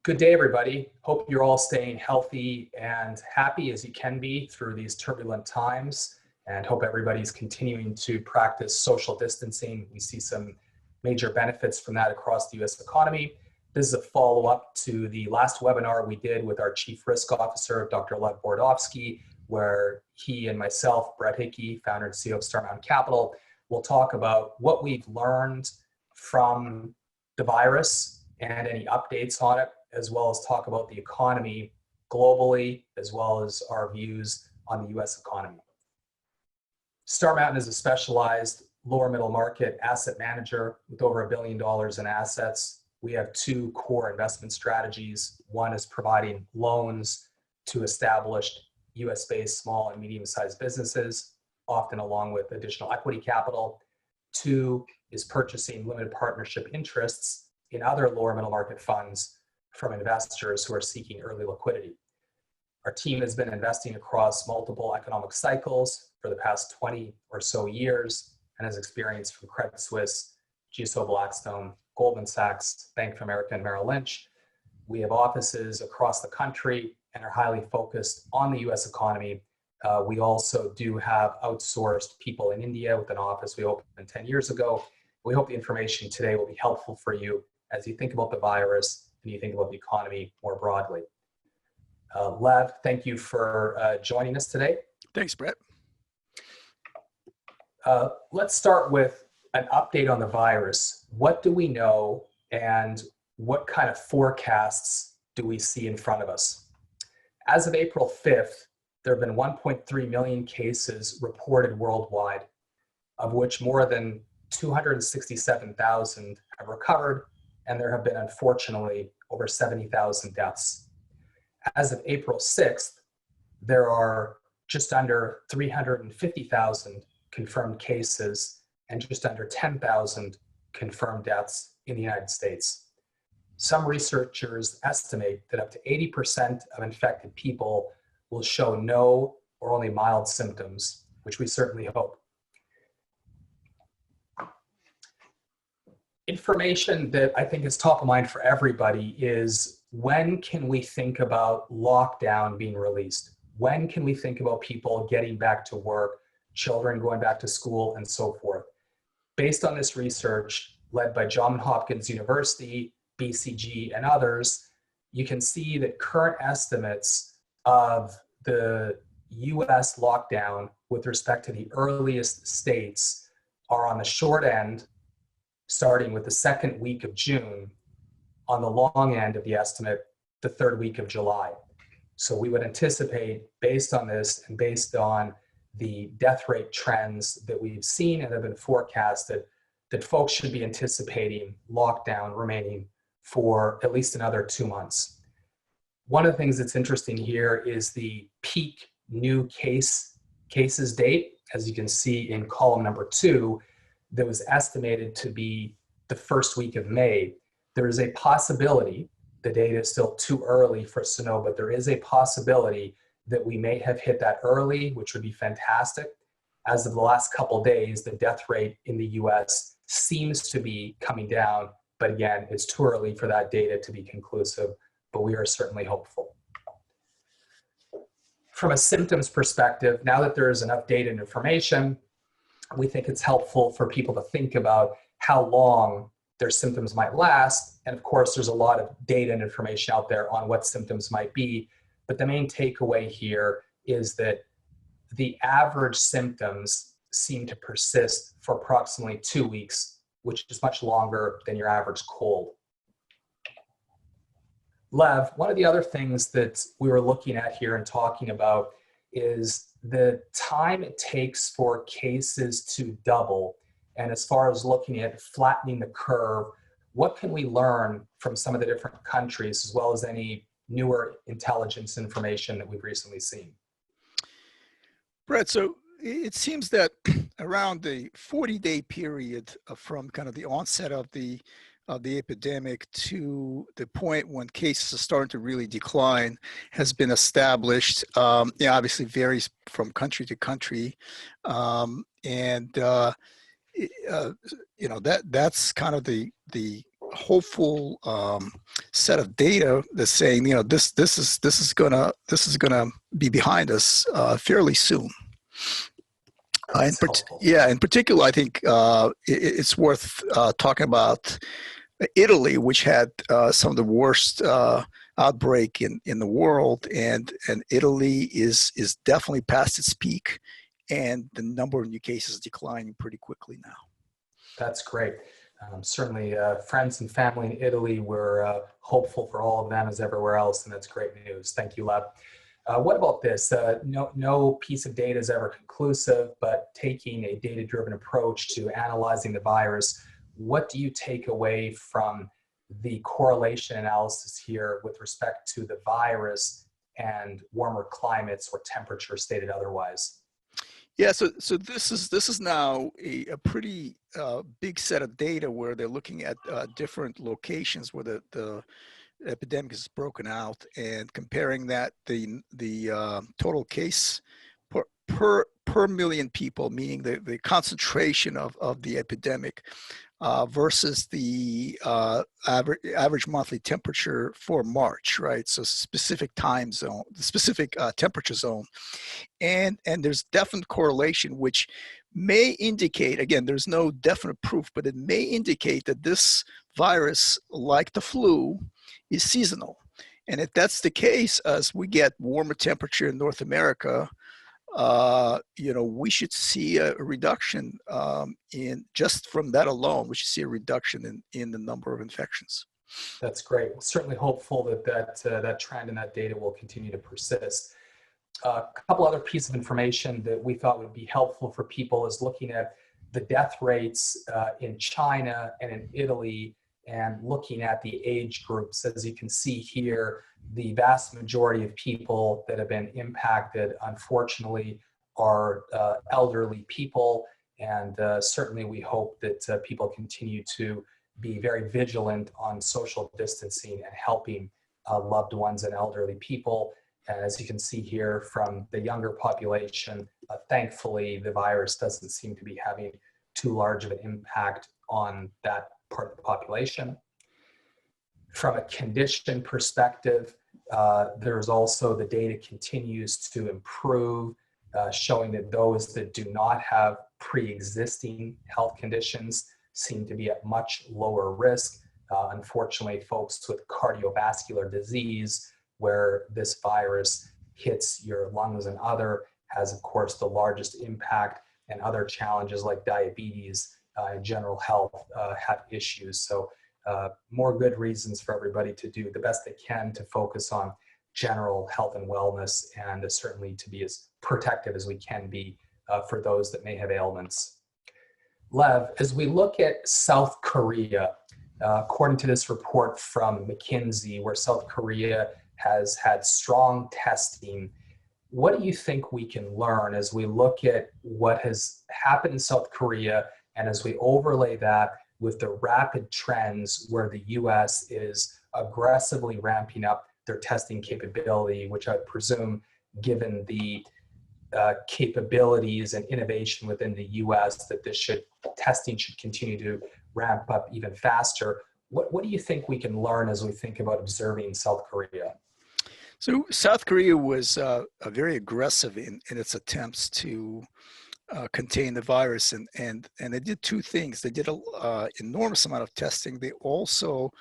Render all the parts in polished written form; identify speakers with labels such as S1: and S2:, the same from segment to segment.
S1: Good day, everybody. Hope you're all staying healthy and happy as you can be through these turbulent times, and hope everybody's continuing to practice social distancing. We see some major benefits from that across the US economy. This is a follow-up to the last webinar we did with our Chief Risk Officer, Dr. Lev Borodovsky, where he and myself, Brett Hickey, founder and CEO of Star Mountain Capital, will talk about what we've learned from the virus and any updates on it, as well as talk about the economy globally, as well as our views on the US economy. Star Mountain is a specialized lower middle market asset manager with over $1 billion in assets. We have two core investment strategies. One is providing loans to established US-based small and medium-sized businesses, often along with additional equity capital. Two is purchasing limited partnership interests in other lower middle market funds from investors who are seeking early liquidity. Our team has been investing across multiple economic cycles for the past 20 or so years and has experience from Credit Suisse, GSO Blackstone, Goldman Sachs, Bank of America, and Merrill Lynch. We have offices across the country and are highly focused on the US economy. We also do have outsourced people in India with an office we opened 10 years ago. We hope the information today will be helpful for you as you think about the virus and you think about the economy more broadly. Lev, thank you for joining us today.
S2: Thanks, Brett.
S1: Let's start with an update on the virus. What do we know and what kind of forecasts do we see in front of us? As of April 5th, there have been 1.3 million cases reported worldwide, of which more than 267,000 have recovered, and there have been, unfortunately, over 70,000 deaths. As of April 6th, there are just under 350,000 confirmed cases and just under 10,000 confirmed deaths in the United States. Some researchers estimate that up to 80% of infected people will show no or only mild symptoms, which we certainly hope. Information that I think is top of mind for everybody is, when can we think about lockdown being released? When can we think about people getting back to work, children going back to school, and so forth? Based on this research led by Johns Hopkins University, BCG, and others, you can see that current estimates of the US lockdown with respect to the earliest states are on the short end, starting with the second week of June, on the long end of the estimate, the third week of July. So we would anticipate, based on this and based on the death rate trends that we've seen and have been forecasted, that folks should be anticipating lockdown remaining for at least another 2 months. One of the things that's interesting here is the peak new cases date, as you can see in column number 2, that was estimated to be the first week of May. There is a possibility, the data is still too early for us to know, but there is a possibility that we may have hit that early, which would be fantastic. As of the last couple of days, the death rate in the US seems to be coming down, but again, it's too early for that data to be conclusive, but we are certainly hopeful. From a symptoms perspective, now that there is enough data and information, we think it's helpful for people to think about how long their symptoms might last. And of course, there's a lot of data and information out there on what symptoms might be. But the main takeaway here is that the average symptoms seem to persist for approximately 2 weeks, which is much longer than your average cold. Lev, one of the other things that we were looking at here and talking about is the time it takes for cases to double. And as far as looking at flattening the curve, what can we learn from some of the different countries, as well as any newer intelligence information that we've recently seen?
S2: Brett, so it seems that around the 40-day period from kind of the onset of the epidemic to the point when cases are starting to really decline has been established. It obviously varies from country to country, you know, that's kind of the hopeful set of data that's saying, this is gonna be behind us fairly soon. In particular, I think it's worth talking about Italy, which had some of the worst outbreak in the world, and Italy is definitely past its peak, and the number of new cases is declining pretty quickly now.
S1: That's great. Certainly, friends and family in Italy, we're hopeful for all of them as everywhere else, and that's great news. Thank you, Lev. What about this? No piece of data is ever conclusive, but taking a data-driven approach to analyzing the virus, what do you take away from the correlation analysis here with respect to the virus and warmer climates or temperature stated otherwise?
S2: Yeah, so this is now a pretty big set of data where they're looking at different locations where the epidemic is broken out and comparing that the total case per million people, meaning the concentration of the epidemic versus the average monthly temperature for March, right? So specific time zone, the specific temperature zone. And there's definite correlation, which may indicate, again, there's no definite proof, but it may indicate that this virus, like the flu, is seasonal. And if that's the case, as we get warmer temperature in North America, we should see a reduction in just from that alone. We should see a reduction in the number of infections.
S1: That's great. We're certainly hopeful that trend and that data will continue to persist. A couple other pieces of information that we thought would be helpful for people is looking at the death rates in China and in Italy, and looking at the age groups. As you can see here, the vast majority of people that have been impacted, unfortunately, are elderly people. And certainly we hope that people continue to be very vigilant on social distancing and helping loved ones and elderly people. And as you can see here from the younger population, thankfully, the virus doesn't seem to be having too large of an impact on that part of the population. From a condition perspective, there's also the data continues to improve, showing that those that do not have pre-existing health conditions seem to be at much lower risk. Unfortunately, folks with cardiovascular disease, where this virus hits your lungs and other, has of course the largest impact, and other challenges like diabetes and general health have issues. So more good reasons for everybody to do the best they can to focus on general health and wellness, and certainly to be as protective as we can be for those that may have ailments. Lev, as we look at South Korea, according to this report from McKinsey, where South Korea has had strong testing, what do you think we can learn as we look at what has happened in South Korea, and as we overlay that with the rapid trends where the US is aggressively ramping up their testing capability, which I presume, given the capabilities and innovation within the US, that testing should continue to ramp up even faster. What do you think we can learn as we think about observing South Korea?
S2: So South Korea was very aggressive in its attempts to contain the virus, and they did two things. They did an enormous amount of testing. They also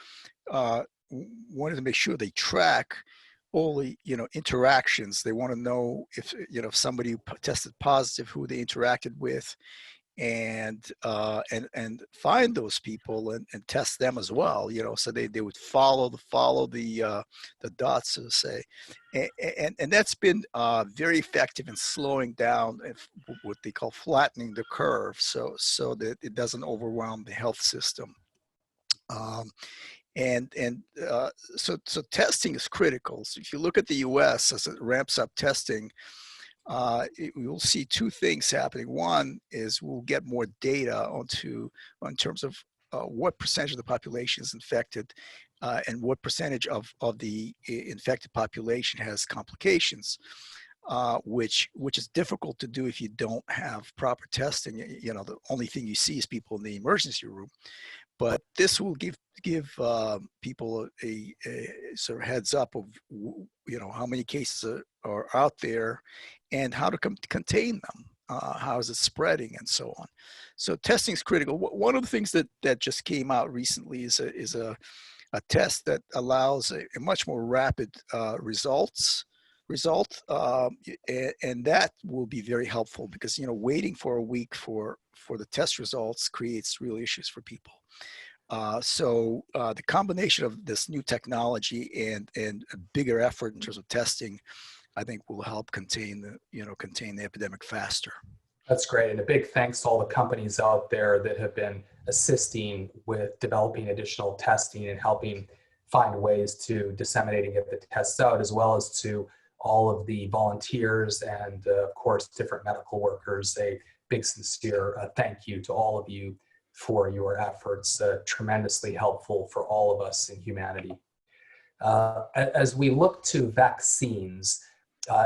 S2: wanted to make sure they track all the interactions. They want to know if somebody tested positive, who they interacted with, and find those people and test them as well. So they would follow the dots, so to say, and that's been very effective in slowing down what they call flattening the curve, so that it doesn't overwhelm the health system. So testing is critical. So if you look at the U.S. as it ramps up testing, we'll see two things happening. One is we'll get more data in terms of what percentage of the population is infected, and what percentage of the infected population has complications, which is difficult to do if you don't have proper testing. The only thing you see is people in the emergency room. but this will give people a sort of heads up of how many cases are out there and how to contain them. How is it spreading and so on. So testing is critical. One of the things that just came out recently is a test that allows a much more rapid result, and that will be very helpful because waiting for a week for the test results creates real issues for people. So the combination of this new technology and a bigger effort in terms of testing, I think, will help contain the epidemic faster.
S1: That's great. And a big thanks to all the companies out there that have been assisting with developing additional testing and helping find ways to disseminate and get the tests out, as well as to all of the volunteers and, of course, different medical workers. A big sincere thank you to all of you for your efforts, tremendously helpful for all of us in humanity. As we look to vaccines,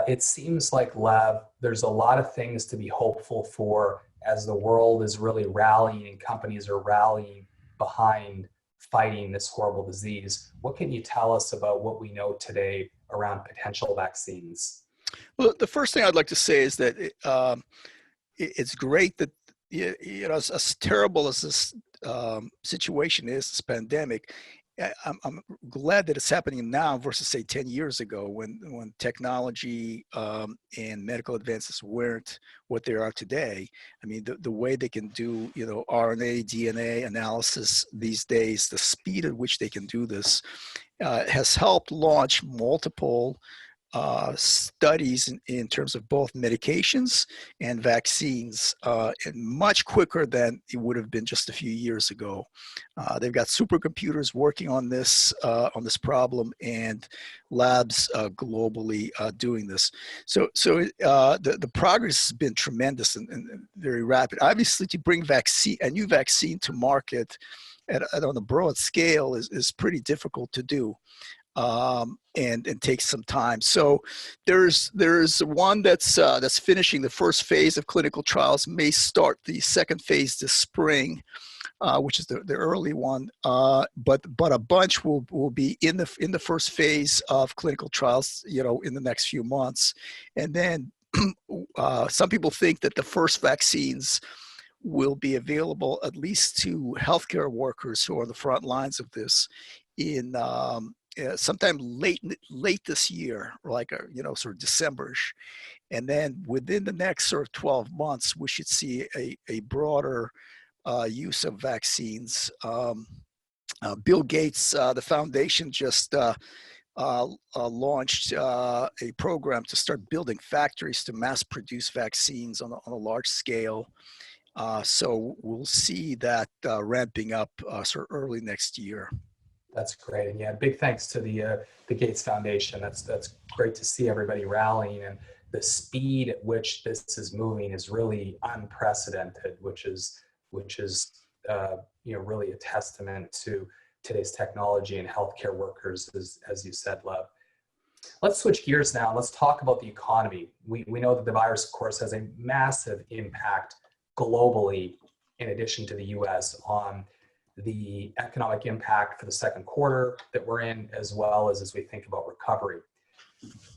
S1: it seems like, Lev, there's a lot of things to be hopeful for as the world is really rallying and companies are rallying behind fighting this horrible disease. What can you tell us about what we know today around potential vaccines?
S2: Well, the first thing I'd like to say is that it's great that, as terrible as this situation is, this pandemic, I'm glad that it's happening now versus, say, 10 years ago when technology and medical advances weren't what they are today. I mean, the way they can do, RNA, DNA analysis these days, the speed at which they can do this has helped launch multiple studies in terms of both medications and vaccines, and much quicker than it would have been just a few years ago. They've got supercomputers working on this problem, and labs globally doing this. So the progress has been tremendous and very rapid. Obviously, to bring a new vaccine to market on a broad scale is pretty difficult to do. And takes some time. So there's one that's finishing the first phase of clinical trials, may start the second phase this spring, which is the early one. But a bunch will be in the first phase of clinical trials, in the next few months. And then some people think that the first vaccines will be available at least to healthcare workers who are on the front lines of this in sometime late this year, like sort of December-ish. And then within the next sort of 12 months, we should see a broader use of vaccines. Bill Gates, the foundation, just launched a program to start building factories to mass produce vaccines on a large scale. So we'll see that ramping up sort of early next year.
S1: That's great. And yeah, big thanks to the Gates Foundation. That's great to see everybody rallying, and the speed at which this is moving is really unprecedented, which is really a testament to today's technology and healthcare workers, as you said, Lev. Let's switch gears now. Let's talk about the economy. We know that the virus, of course, has a massive impact globally, in addition to the US, on the economic impact for the second quarter that we're in, as well as we think about recovery.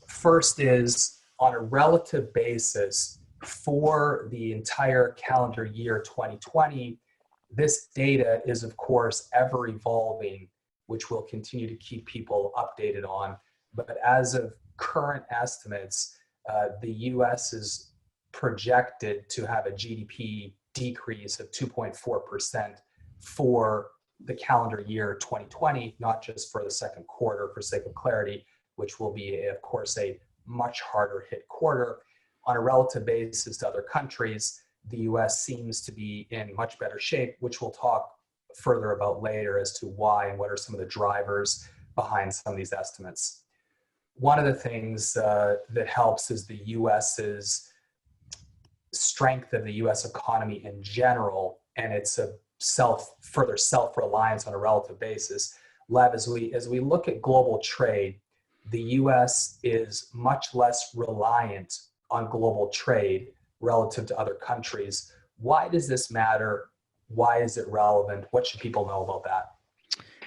S1: First is, on a relative basis, for the entire calendar year 2020, this data is, of course, ever evolving, which we'll continue to keep people updated on. But as of current estimates, the US is projected to have a GDP decrease of 2.4% for the calendar year 2020, not just for the second quarter, for sake of clarity, which will be, of course, a much harder hit quarter. On a relative basis to other countries, the US seems to be in much better shape, which we'll talk further about later as to why and what are some of the drivers behind some of these estimates. One of the things that helps is the US's strength of the US economy in general, and it's a further self-reliance on a relative basis. Lev, as we look at global trade, the US is much less reliant on global trade relative to other countries. Why does this matter, Why is it relevant? What should people know about that?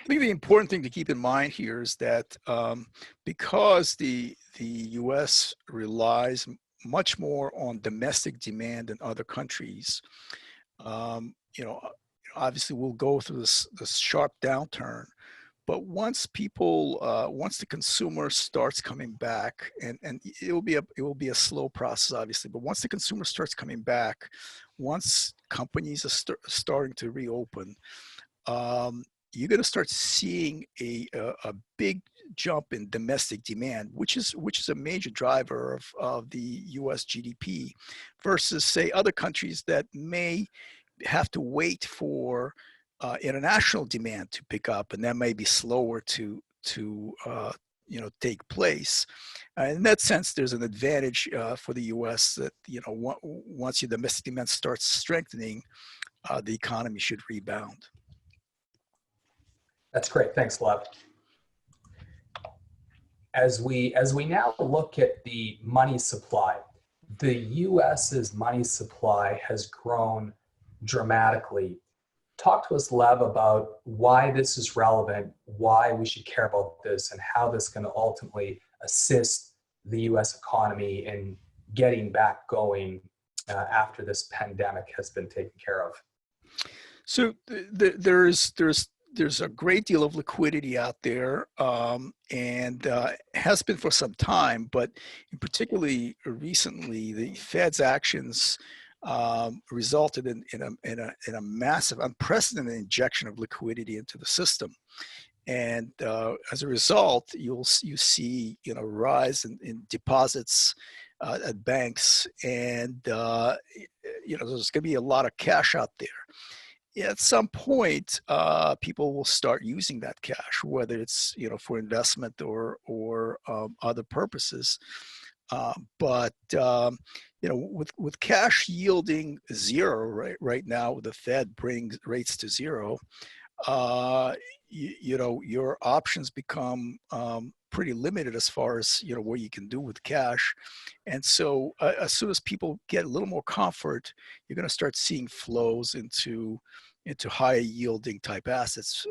S2: I think the important thing to keep in mind here is that because the U.S. relies much more on domestic demand than other countries, you know, obviously we'll go through this sharp downturn. But once people, once the consumer starts coming back, and it will be a slow process, obviously. But once the consumer starts coming back, once companies are starting to reopen, you're going to start seeing a big jump in domestic demand, which is a major driver of the U.S. GDP, versus say other countries that may have to wait for international demand to pick up, and that may be slower to take place. In that sense, there's an advantage for the U.S. that once your domestic demand starts strengthening, the economy should rebound.
S1: That's great. Thanks, Lev. As we now look at the money supply, the U.S.'s money supply has grown dramatically. Talk to us, Lev, about why this is relevant, why we should care about this, and how this can ultimately assist the U.S. economy in getting back going after this pandemic has been taken care of.
S2: So there's a great deal of liquidity out there, and has been for some time, but particularly recently, the Fed's actions resulted in a massive, unprecedented injection of liquidity into the system. And as a result, you see a rise in deposits at banks, and there's going to be a lot of cash out there. At some point, people will start using that cash, whether it's for investment or other purposes. But with cash yielding zero right now, the Fed brings rates to zero. Your options become pretty limited as far as what you can do with cash. And so as soon as people get a little more comfort, you're going to start seeing flows into high yielding type assets,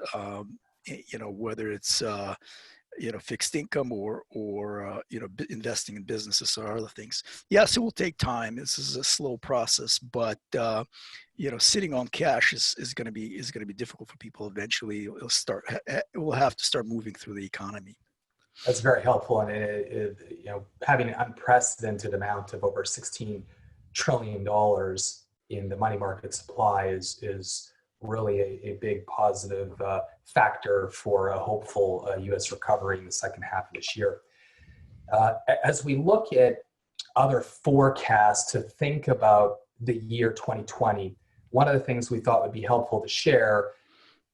S2: whether it's fixed income or investing in businesses or other things. Yes, it will take time. This is a slow process, but sitting on cash is going to be difficult for people. Eventually, it will have to start moving through the economy.
S1: That's very helpful, and having an unprecedented amount of over $16 trillion in the money market supply is really a big positive factor for a hopeful U.S. recovery in the second half of this year. As we look at other forecasts to think about the year 2020, one of the things we thought would be helpful to share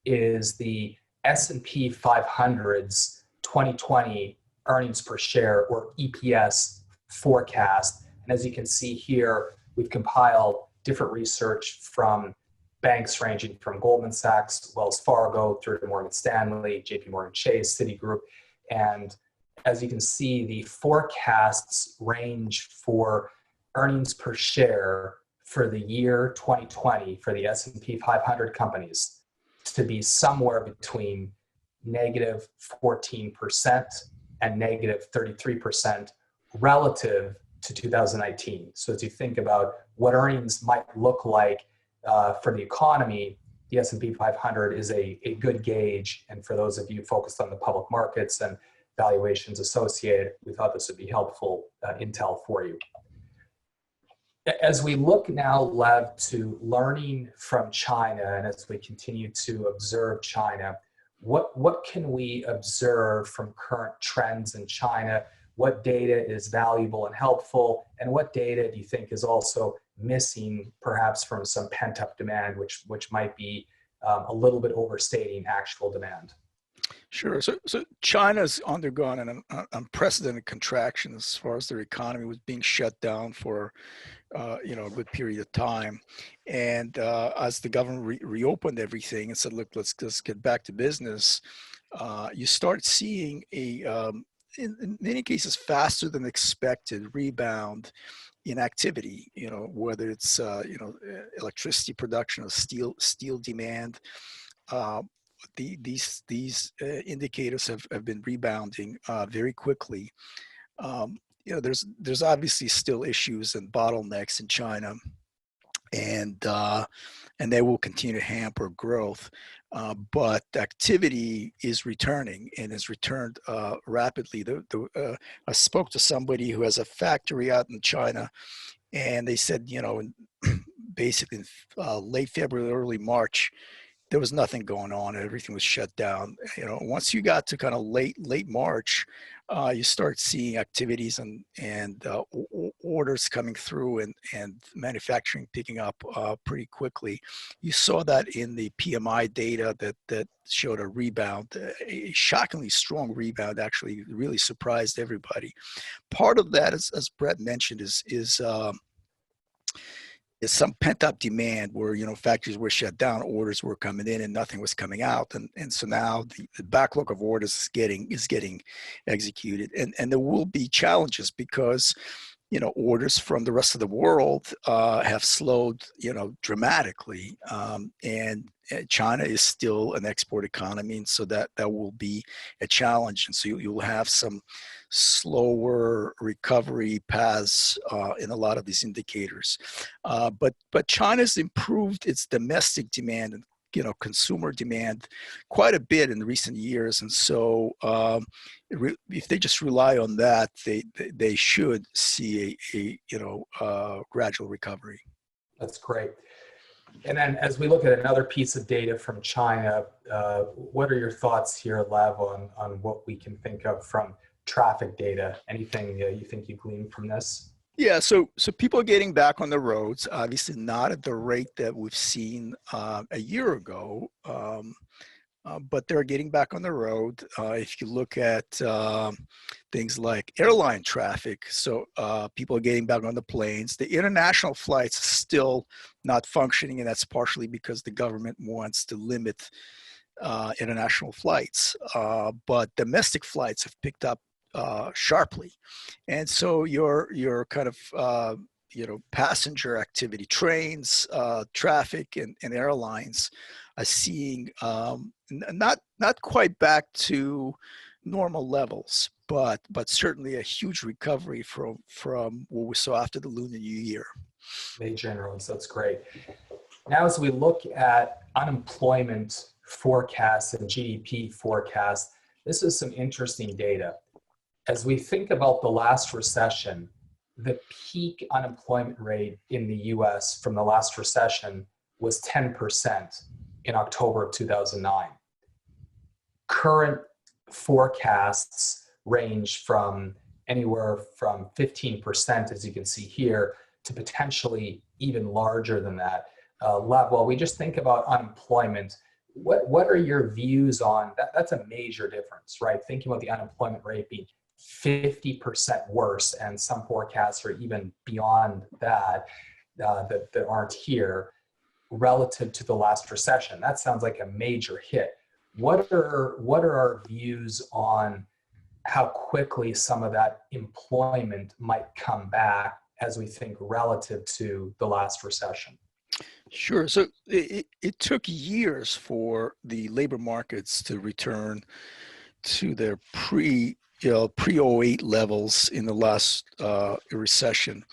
S1: is the S&P 500's 2020 earnings per share, or EPS, forecast. And as you can see here, we've compiled different research from banks ranging from Goldman Sachs, Wells Fargo, through to Morgan Stanley, JP Morgan Chase, Citigroup. And as you can see, the forecasts range for earnings per share for the year 2020 for the S&P 500 companies to be somewhere between negative 14% and negative 33% relative to 2019. So as you think about what earnings might look like for the economy, the S&P 500 is a good gauge. And for those of you focused on the public markets and valuations associated, we thought this would be helpful intel for you. As we look now, Lev, to learning from China, and as we continue to observe China, what can we observe from current trends in China? What data is valuable and helpful? And what data do you think is also missing, perhaps from some pent-up demand, which might be a little bit overstating actual demand?
S2: Sure. So China's undergone an unprecedented contraction as far as their economy was being shut down for a good period of time, and as the government reopened everything and said, "Look, let's get back to business," you start seeing in many cases faster than expected rebound in activity, whether it's, electricity production or steel demand. These indicators have been rebounding very quickly. There's obviously still issues and bottlenecks in China, and they will continue to hamper growth. But activity is returning and has returned rapidly. I spoke to somebody who has a factory out in China, and they said, basically in late February, early March, there was nothing going on. Everything was shut down. Once you got to kind of late March, you start seeing activities and orders coming through and manufacturing picking up pretty quickly. You saw that in the PMI data that showed a rebound, a shockingly strong rebound. Actually, really surprised everybody. Part of that, as Brett mentioned, is some pent-up demand where factories were shut down, orders were coming in and nothing was coming out, and so now the backlog of orders is getting executed, and there will be challenges because orders from the rest of the world have slowed dramatically, and China is still an export economy, and so that will be a challenge, and so you'll have some slower recovery paths in a lot of these indicators, but China's improved its domestic demand and consumer demand quite a bit in recent years, and so if they just rely on that, they should see a gradual recovery.
S1: That's great. And then as we look at another piece of data from China, what are your thoughts here, Lev, on what we can think of from traffic data? Anything you think you gleaned from this?
S2: Yeah, so people are getting back on the roads, obviously not at the rate that we've seen a year ago, but they're getting back on the road. If you look at things like airline traffic, so people are getting back on the planes. The international flights are still not functioning, and that's partially because the government wants to limit international flights, but domestic flights have picked up sharply, and so your kind of passenger activity, trains, traffic, and airlines are seeing not quite back to normal levels, but certainly a huge recovery from what we saw after the Lunar New Year.
S1: Major inroads. That's great. Now, as we look at unemployment forecasts and GDP forecasts, this is some interesting data. As we think about the last recession, the peak unemployment rate in the US from the last recession was 10% in October of 2009. Current forecasts range from anywhere from 15%, as you can see here, to potentially even larger than that. Lev, while we just think about unemployment, what are your views on that? That's a major difference, right? Thinking about the unemployment rate being 50% worse, and some forecasts are even beyond that, that aren't here, relative to the last recession. That sounds like a major hit. What are our views on how quickly some of that employment might come back as we think relative to the last recession?
S2: Sure. So it took years for the labor markets to return to their pre-08 levels in the last recession.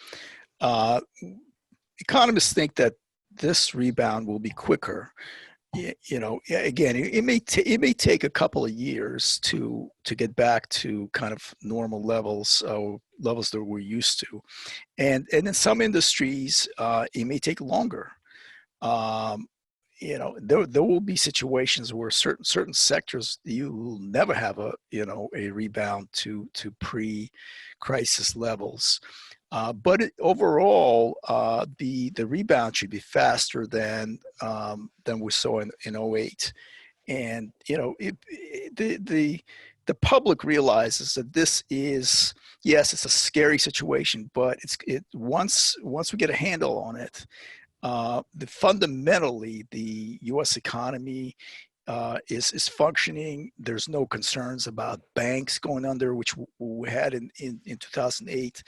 S2: Economists think that this rebound will be quicker. Again, it may take a couple of years to get back to kind of normal levels, levels that we're used to, and in some industries, it may take longer. There will be situations where certain sectors you will never have a rebound to pre-crisis levels. But overall, the rebound should be faster than we saw in 08. And the public realizes that this is, yes, it's a scary situation, but once we get a handle on it, fundamentally the U.S. economy is functioning. There's no concerns about banks going under, which we had in 2008.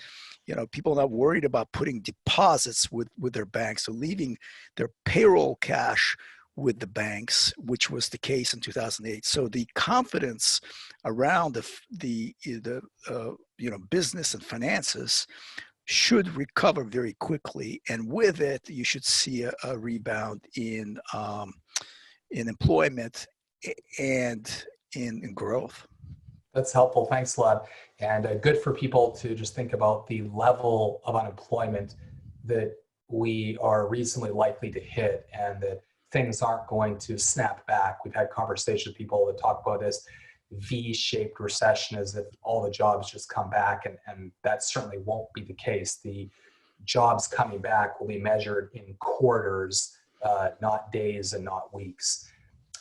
S2: People are not worried about putting deposits with their banks, so leaving their payroll cash with the banks, which was the case in 2008. So the confidence around the business and finances should recover very quickly, and with it, you should see a rebound in employment and in growth.
S1: That's helpful. Thanks, Lev. And good for people to just think about the level of unemployment that we are reasonably likely to hit, and that things aren't going to snap back. We've had conversations with people that talk about this V-shaped recession as if all the jobs just come back, and that certainly won't be the case. The jobs coming back will be measured in quarters, not days and not weeks.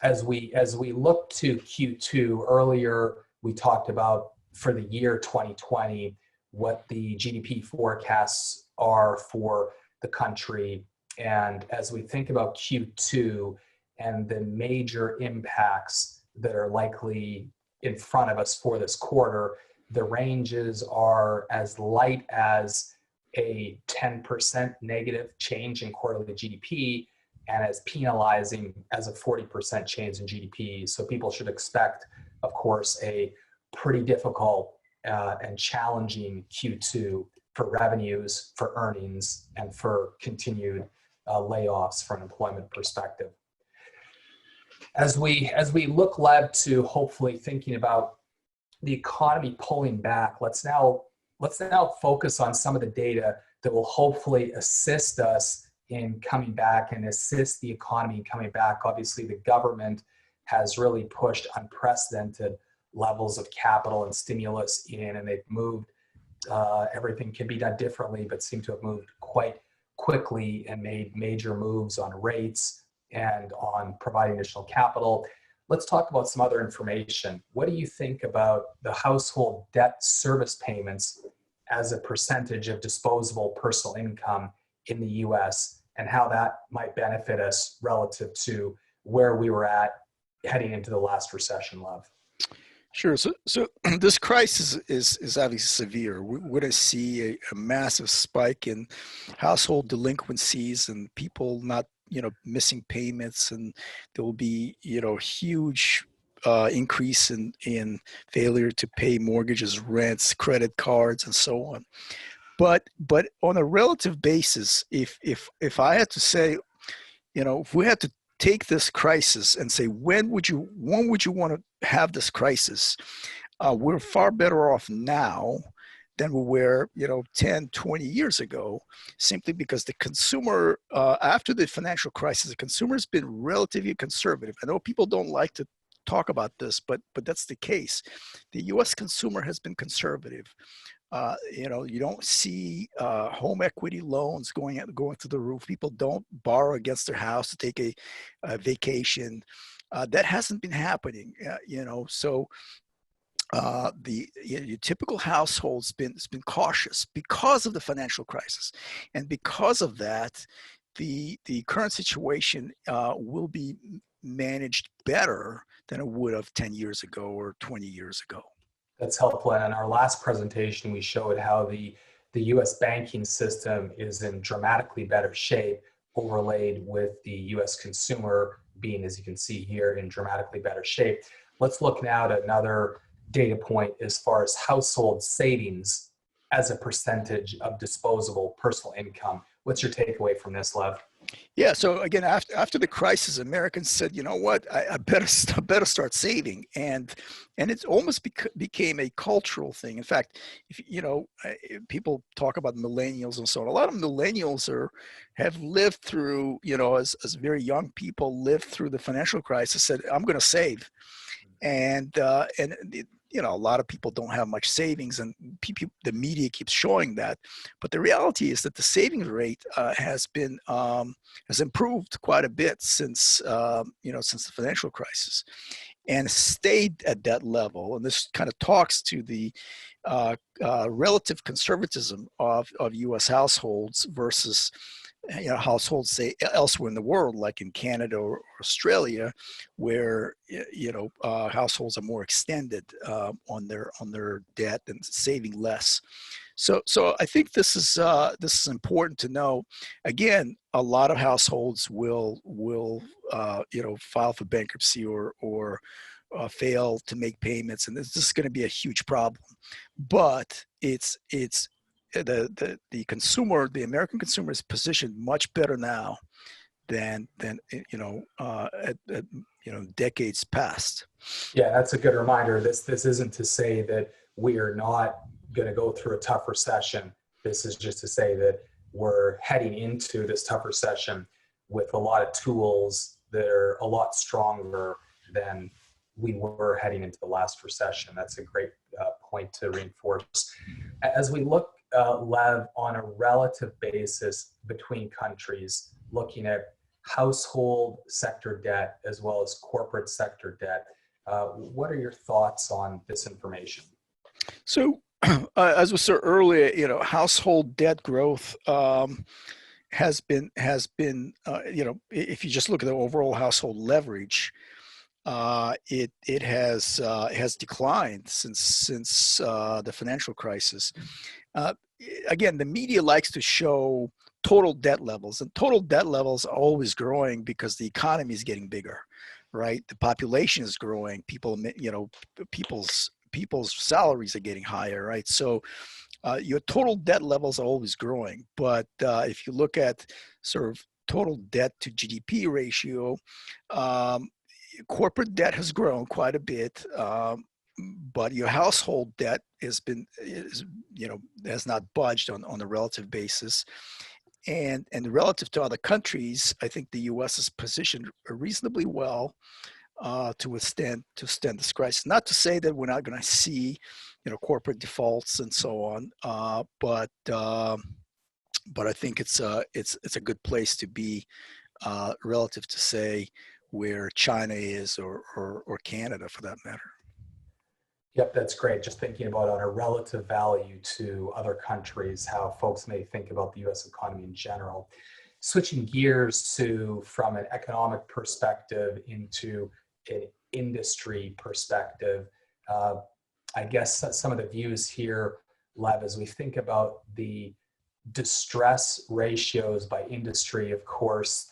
S1: As we look to Q2, earlier we talked about for the year 2020 what the GDP forecasts are for the country. And as we think about Q2 and the major impacts that are likely in front of us for this quarter, the ranges are as light as a 10% negative change in quarterly GDP and as penalizing as a 40% change in GDP. So people should expect, of course, a pretty difficult and challenging Q2 for revenues, for earnings, and for continued layoffs from an employment perspective. As we look, Lev, to hopefully thinking about the economy pulling back, let's now focus on some of the data that will hopefully assist us in coming back and assist the economy in coming back. Obviously, the government has really pushed unprecedented levels of capital and stimulus in, and they've moved. Everything can be done differently, but seem to have moved quite quickly and made major moves on rates and on providing additional capital. Let's talk about some other information. What do you think about the household debt service payments as a percentage of disposable personal income in the US, and how that might benefit us relative to where we were at heading into the last recession, Lev?
S2: Sure. So this crisis is obviously severe. We're going to see a massive spike in household delinquencies and people not, missing payments, and there will be, huge increase in failure to pay mortgages, rents, credit cards, and so on. But on a relative basis, if I had to say, if we had to take this crisis and say, when would you want to have this crisis? We're far better off now than we were, 10, 20 years ago, simply because the consumer, after the financial crisis, the consumer has been relatively conservative. I know people don't like to talk about this, but that's the case. The U.S. consumer has been conservative. You don't see home equity loans going through the roof. People don't borrow against their house to take a vacation. That hasn't been happening. So your typical household's been cautious because of the financial crisis, and because of that, the current situation will be managed better than it would have 10 years ago or 20 years ago.
S1: That's helpful. And in our last presentation, we showed how the U.S. banking system is in dramatically better shape, overlaid with the U.S. consumer being, as you can see here, in dramatically better shape. Let's look now at another data point as far as household savings as a percentage of disposable personal income. What's your takeaway from this, Lev?
S2: Yeah. So again, after the crisis, Americans said, you know what, I better start saving, and it almost became a cultural thing. In fact, if people talk about millennials and so on, a lot of millennials have lived through, as very young people lived through the financial crisis, said, I'm going to save, and a lot of people don't have much savings, and the media keeps showing that. But the reality is that the savings rate has improved quite a bit since the financial crisis. and stayed at that level. And this kind of talks to the relative conservatism of U.S. households versus households, say, elsewhere in the world, like in Canada or Australia, where households are more extended on their debt and saving less. So I think this is important to know. Again, a lot of households will file for bankruptcy or fail to make payments, and this is going to be a huge problem. But it's the consumer, the American consumer, is positioned much better now than decades past.
S1: Yeah, that's a good reminder. This isn't to say that we are not going to go through a tough recession. This is just to say that we're heading into this tough recession with a lot of tools that are a lot stronger than we were heading into the last recession. That's a great point to reinforce. As we look, Lev, on a relative basis between countries, looking at household sector debt as well as corporate sector debt, what are your thoughts on this information?
S2: So, as we said earlier, household debt growth has been if you just look at the overall household leverage, it has declined since the financial crisis. Again, the media likes to show total debt levels, and total debt levels are always growing because the economy is getting bigger, right? The population is growing. People's salaries are getting higher, right? So your total debt levels are always growing. But if you look at sort of total debt to GDP ratio, corporate debt has grown quite a bit, but your household debt has not budged on a relative basis. And relative to other countries, I think the U.S. is positioned reasonably well to withstand this crisis. Not to say that we're not going to see, corporate defaults and so on, but I think it's a good place to be relative to, say, where China is or Canada, for that matter.
S1: Yep, that's great. Just thinking about on a relative value to other countries, how folks may think about the U.S. economy in general. Switching gears from an economic perspective into an industry perspective, I guess some of the views here, Lev, as we think about the distress ratios by industry, of course,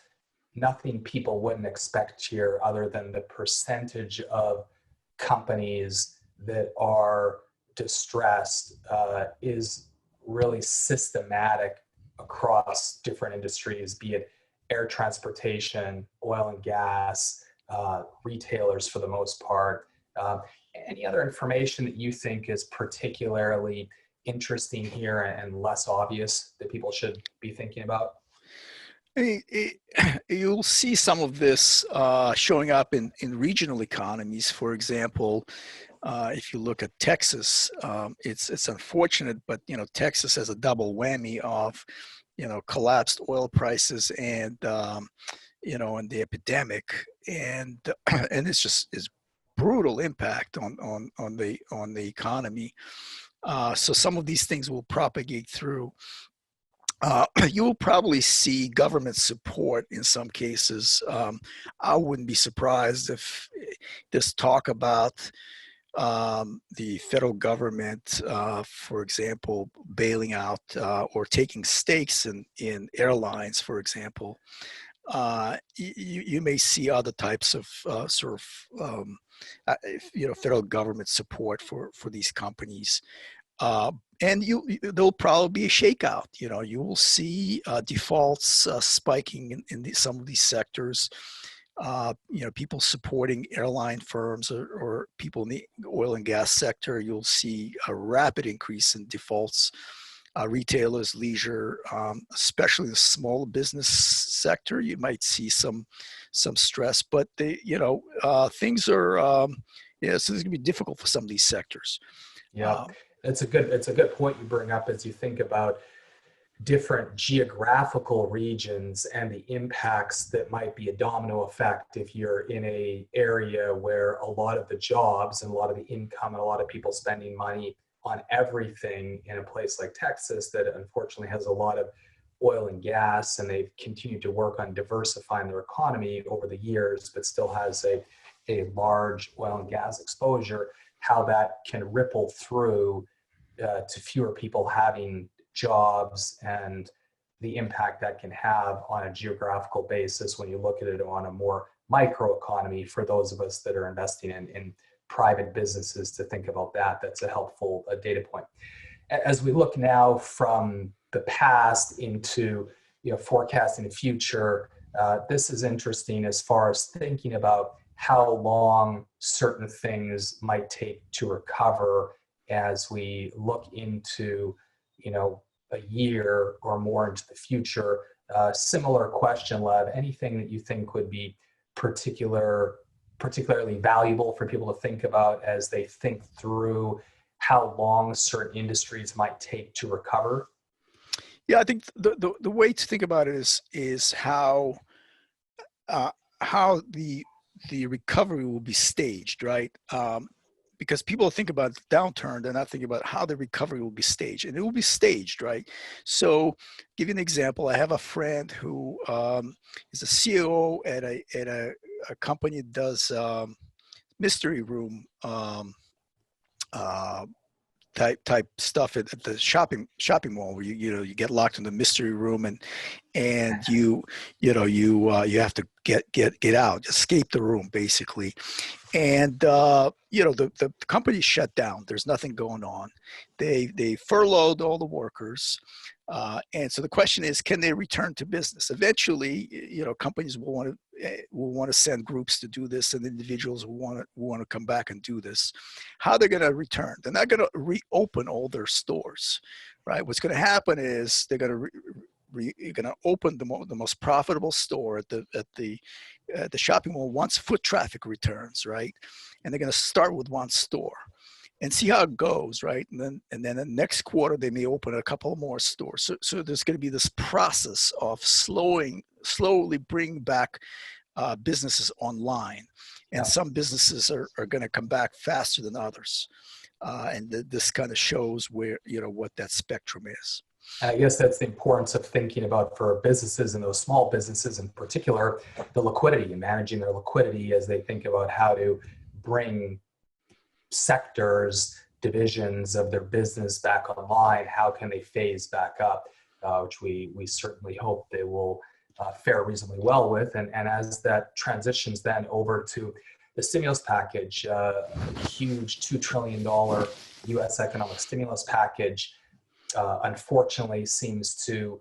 S1: nothing people wouldn't expect here other than the percentage of companies that are distressed is really systematic across different industries, be it air transportation, oil and gas, retailers for the most part. Any other information that you think is particularly interesting here and less obvious that people should be thinking about?
S2: You'll see some of this showing up in regional economies. For example, if you look at Texas, it's unfortunate, but Texas has a double whammy of collapsed oil prices and and the epidemic, and it's just brutal impact on the economy. So some of these things will propagate through. You will probably see government support in some cases. I wouldn't be surprised if this talk about the federal government, for example, bailing out or taking stakes in airlines, for example. You may see other types of federal government support for these companies. And there'll probably be a shakeout. You will see defaults spiking in some of these sectors. People supporting airline firms or people in the oil and gas sector. You'll see a rapid increase in defaults. Retailers, leisure, especially the small business sector, you might see some stress. But things are so it's going to be difficult for some of these sectors.
S1: Yeah. It's a good point you bring up as you think about different geographical regions and the impacts that might be a domino effect if you're in a area where a lot of the jobs and a lot of the income and a lot of people spending money on everything in a place like Texas that unfortunately has a lot of oil and gas, and they've continued to work on diversifying their economy over the years, but still has a large oil and gas exposure, how that can ripple through to fewer people having jobs and the impact that can have on a geographical basis when you look at it on a more micro economy. For those of us that are investing in private businesses, to think about that, that's a helpful data point. As we look now from the past into forecasting the future, this is interesting as far as thinking about how long certain things might take to recover as we look into a year or more into the future. Similar question, Lev. Anything that you think would be particularly valuable for people to think about as they think through how long certain industries might take to recover?
S2: Yeah, I think the way to think about it is how the recovery will be staged, right? Because people think about the downturn, they're not thinking about how the recovery will be staged, and it will be staged, right? So, give you an example. I have a friend who is a CEO at a company that does mystery room type stuff at the shopping mall, where you get locked in the mystery room and you have to get out, escape the room basically. And the company's shut down. There's nothing going on. They furloughed all the workers, and so the question is, can they return to business? Eventually, companies will want to send groups to do this, and individuals will want to come back and do this. How they're going to return? They're not going to reopen all their stores, right? What's going to happen is they're going to open the most profitable store at the shopping mall once foot traffic returns, right? And they're going to start with one store and see how it goes, right? And then the next quarter they may open a couple more stores. So there's going to be this process of slowly bring back businesses online, and some businesses are going to come back faster than others, and this kind of shows where what that spectrum is.
S1: And I guess that's the importance of thinking about, for businesses and those small businesses in particular, the liquidity and managing their liquidity as they think about how to bring sectors, divisions of their business back online. How can they phase back up, which we certainly hope they will fare reasonably well with. And as that transitions then over to the stimulus package, a huge $2 trillion U.S. economic stimulus package, unfortunately seems to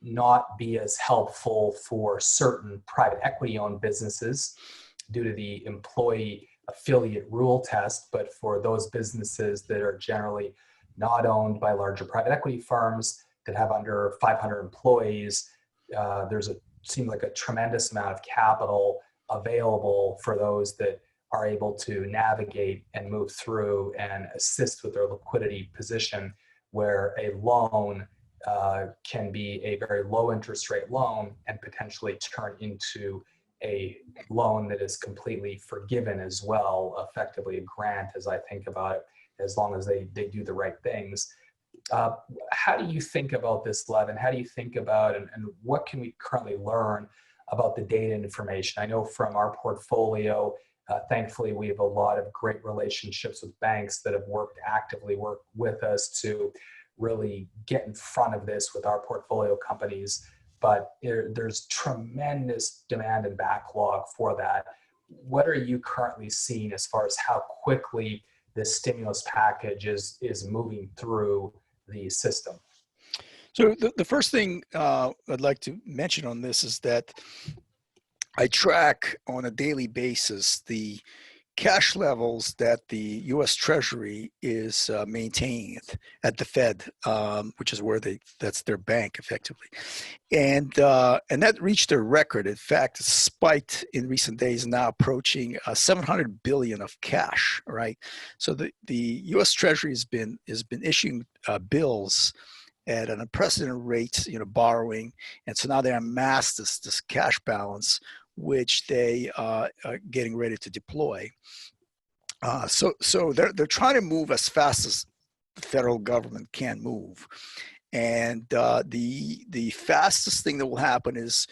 S1: not be as helpful for certain private equity owned businesses due to the employee affiliate rule test, but for those businesses that are generally not owned by larger private equity firms that have under 500 employees, seems like a tremendous amount of capital available for those that are able to navigate and move through and assist with their liquidity position, where a loan can be a very low interest rate loan and potentially turn into a loan that is completely forgiven as well, effectively a grant, as I think about it, as long as they do the right things. How do you think about this, Lev, and how do you think about and what can we currently learn about the data and information? I know from our portfolio, thankfully, we have a lot of great relationships with banks that have actively worked with us to really get in front of this with our portfolio companies. But there's tremendous demand and backlog for that. What are you currently seeing as far as how quickly this stimulus package is moving through the system?
S2: So the first thing I'd like to mention on this is that I track on a daily basis the cash levels that the U.S. Treasury is maintaining at the Fed, which is where that's their bank effectively, and that reached a record. In fact, it spiked in recent days, now approaching 700 billion of cash. Right, so the U.S. Treasury has been issuing bills at an unprecedented rate, borrowing. And so now they amassed this cash balance, which they are getting ready to deploy. So they're trying to move as fast as the federal government can move. And the fastest thing that will happen is,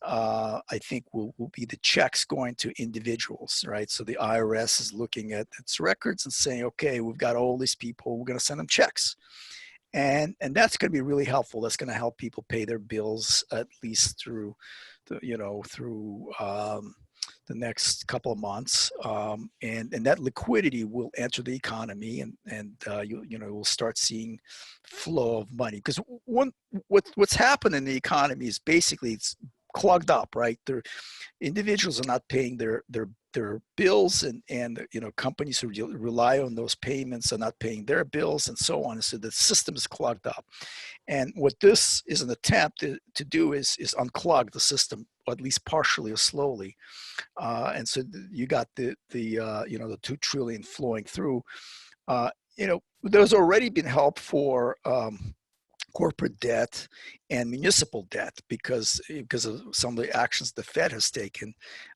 S2: I think, will be the checks going to individuals, right? So the IRS is looking at its records and saying, okay, we've got all these people, we're going to send them checks. And that's going to be really helpful. That's going to help people pay their bills at least through the next couple of months, and that liquidity will enter the economy, and we'll start seeing flow of money. Because what's happened in the economy is basically it's clogged up, right? Individuals are not paying their bills, and companies who rely on those payments are not paying their bills, and so on. So the system is clogged up. And what this is an attempt to do is unclog the system, or at least partially or slowly. And so you got the 2 trillion flowing through. There's already been help for corporate debt and municipal debt because of some of the actions the Fed has taken.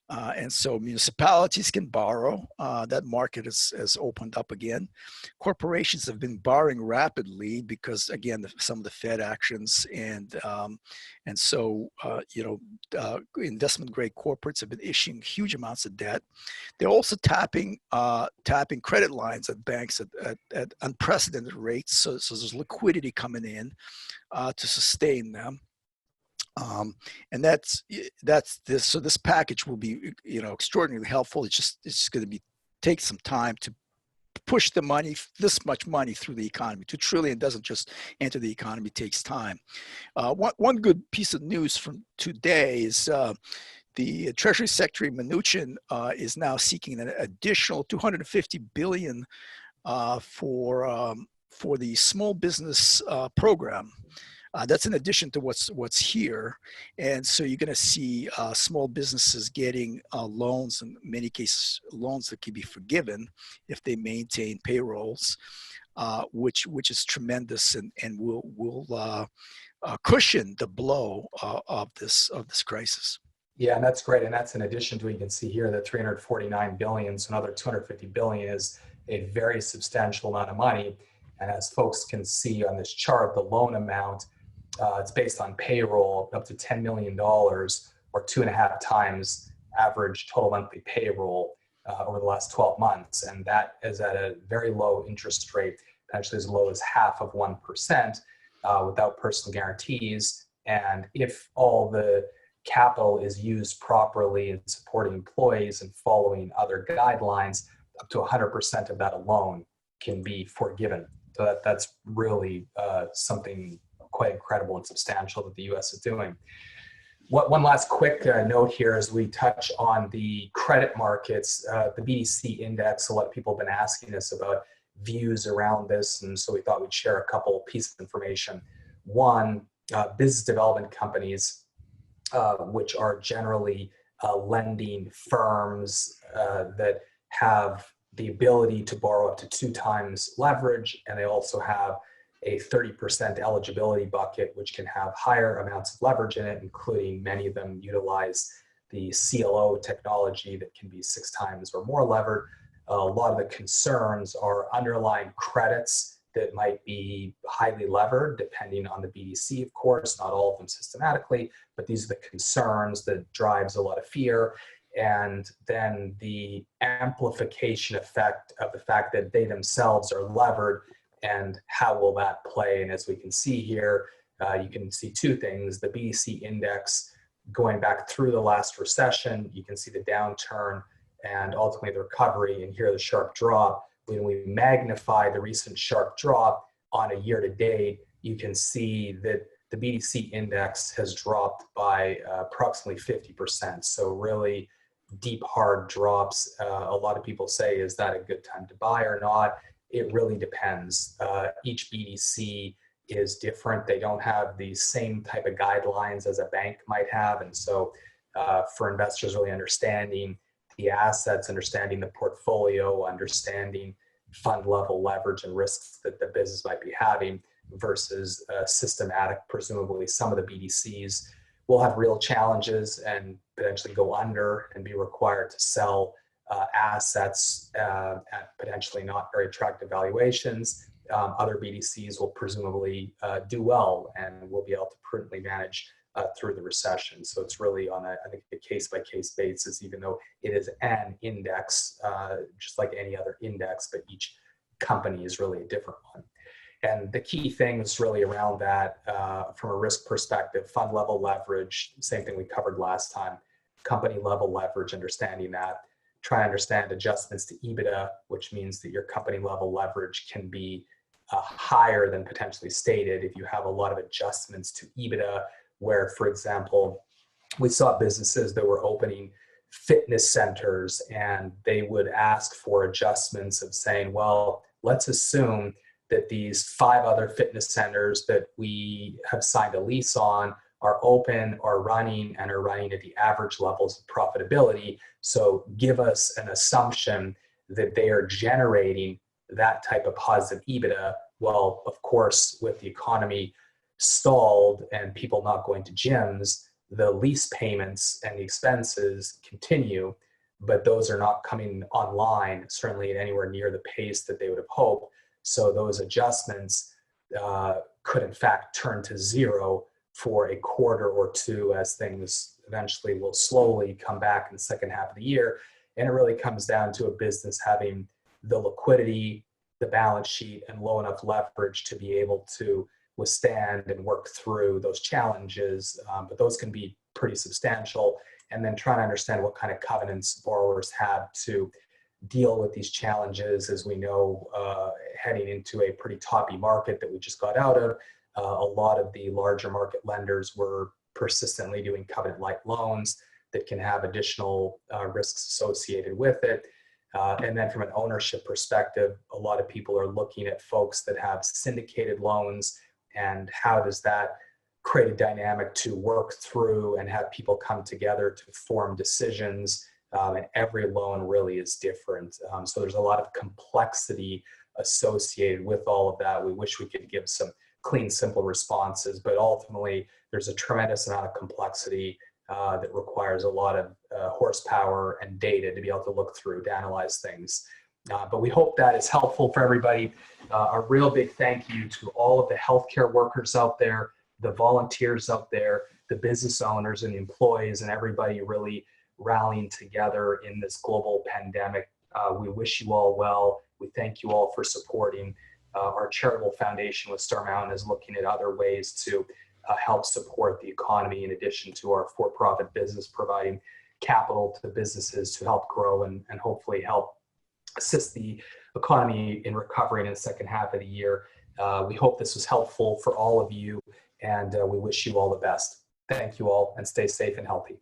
S2: And so municipalities can borrow. That market has opened up again. Corporations have been borrowing rapidly because, again, some of the Fed actions, and so investment grade corporates have been issuing huge amounts of debt. They're also tapping credit lines at banks at unprecedented rates. So there's liquidity coming in to sustain them. And that's this. So this package will be, extraordinarily helpful. It's just going to take some time to push the money, this much money, through the economy. 2 trillion doesn't just enter the economy; it takes time. One good piece of news from today is the Treasury Secretary Mnuchin is now seeking an additional $250 billion for the small business program. That's in addition to what's here. And so you're going to see small businesses getting loans, in many cases loans that can be forgiven if they maintain payrolls, which is tremendous, and will cushion the blow of this crisis.
S1: Yeah, and that's great. And that's in addition to, you can see here that 349 billion, so another 250 billion is a very substantial amount of money. And as folks can see on this chart, the loan amount, it's based on payroll up to $10 million, or 2.5 times average total monthly payroll over the last 12 months. And that is at a very low interest rate, actually as low as half of 1% without personal guarantees. And if all the capital is used properly in supporting employees and following other guidelines, up to 100% of that alone can be forgiven. So that's really something quite incredible and substantial that the U.S. is doing. One last quick note here as we touch on the credit markets, the BDC index. A lot of people have been asking us about views around this, and so we thought we'd share a couple pieces of information. One, business development companies, which are generally lending firms that have the ability to borrow up to 2 times leverage, and they also have a 30% eligibility bucket, which can have higher amounts of leverage in it, including many of them utilize the CLO technology that can be 6 times or more levered. A lot of the concerns are underlying credits that might be highly levered, depending on the BDC, of course, not all of them systematically, but these are the concerns that drives a lot of fear. And then the amplification effect of the fact that they themselves are levered, and how will that play? And as we can see here, you can see 2 things. The BDC index going back through the last recession, you can see the downturn and ultimately the recovery, and here the sharp drop. When we magnify the recent sharp drop on a year to date, you can see that the BDC index has dropped by approximately 50%. So really deep, hard drops. A lot of people say, is that a good time to buy or not? It really depends. Each BDC is different. They don't have the same type of guidelines as a bank might have. And so for investors really understanding the assets, understanding the portfolio, understanding fund level leverage and risks that the business might be having, versus systematic. Presumably some of the BDCs will have real challenges and potentially go under and be required to sell assets at potentially not very attractive valuations. Other BDCs will presumably do well and will be able to prudently manage through the recession. So it's really on I think, a case-by-case basis, even though it is an index, just like any other index, but each company is really a different one. And the key things really around that, from a risk perspective, fund level leverage, same thing we covered last time, company level leverage, understanding that, try to understand adjustments to EBITDA, which means that your company level leverage can be higher than potentially stated if you have a lot of adjustments to EBITDA, where, for example, we saw businesses that were opening fitness centers and they would ask for adjustments of saying, well, let's assume that these 5 other fitness centers that we have signed a lease on are open, are running, and are running at the average levels of profitability. So give us an assumption that they are generating that type of positive EBITDA. Well, of course, with the economy stalled and people not going to gyms, the lease payments and the expenses continue, but those are not coming online, certainly at anywhere near the pace that they would have hoped. So those adjustments could in fact turn to zero for a quarter or two as things eventually will slowly come back in the second half of the year. And it really comes down to a business having the liquidity, the balance sheet, and low enough leverage to be able to withstand and work through those challenges. But those can be pretty substantial. And then trying to understand what kind of covenants borrowers have to deal with these challenges. As we know, heading into a pretty toppy market that we just got out of, a lot of the larger market lenders were persistently doing covenant-light loans that can have additional risks associated with it. And then from an ownership perspective, a lot of people are looking at folks that have syndicated loans, and how does that create a dynamic to work through and have people come together to form decisions. And every loan really is different. So there's a lot of complexity associated with all of that. We wish we could give some clean, simple responses, but ultimately there's a tremendous amount of complexity that requires a lot of horsepower and data to be able to look through, to analyze things. But we hope that is helpful for everybody. A real big thank you to all of the healthcare workers out there, the volunteers out there, the business owners and the employees, and everybody really rallying together in this global pandemic. We wish you all well. We thank you all for supporting. Our charitable foundation with Star Mountain is looking at other ways to help support the economy, in addition to our for-profit business providing capital to businesses to help grow and hopefully help assist the economy in recovering in the second half of the year. We hope this was helpful for all of you, and we wish you all the best. Thank you all, and stay safe and healthy.